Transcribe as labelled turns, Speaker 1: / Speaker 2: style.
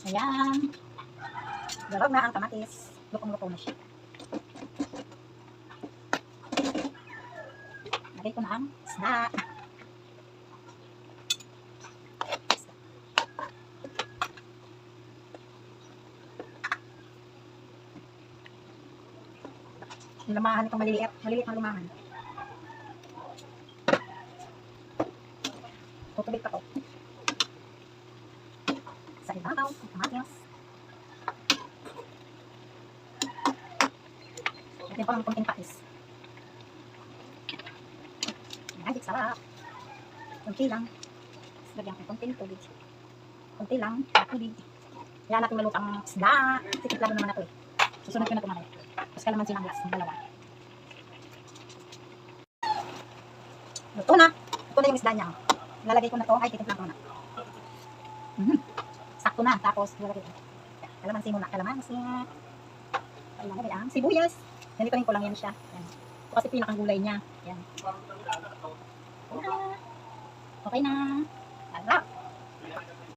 Speaker 1: Ayan. Darog na ang kamatis. Lukong-luko na siya. Lagay ko na ang isda. Lumahan itong maliliit. Maliliit na lumahan. Tutubig pa ko. Sa ibabaw, ang kamatis. Lagyan ko ng konting patis. Magic sarap. Kunti lang. Lagyan ko konting tubig. Kunti lang. Tubig. Kaya natin maluto ang isda. Sikit lang naman ako eh. Susunod ko na kumain. Tapos kalaman sinanglas ng dalawa. Luto na. Ito na yung isda niya. Lalagay ko na to. Ay, titimplan ko na. Sakto na. Tapos, lalagay ko. Kalamansi muna. Kalamansi. Lalagay ang sibuyas. Ganito rin ko lang yan siya. Yan. Ito kasi pinakang gulay niya. Yan. Okay na.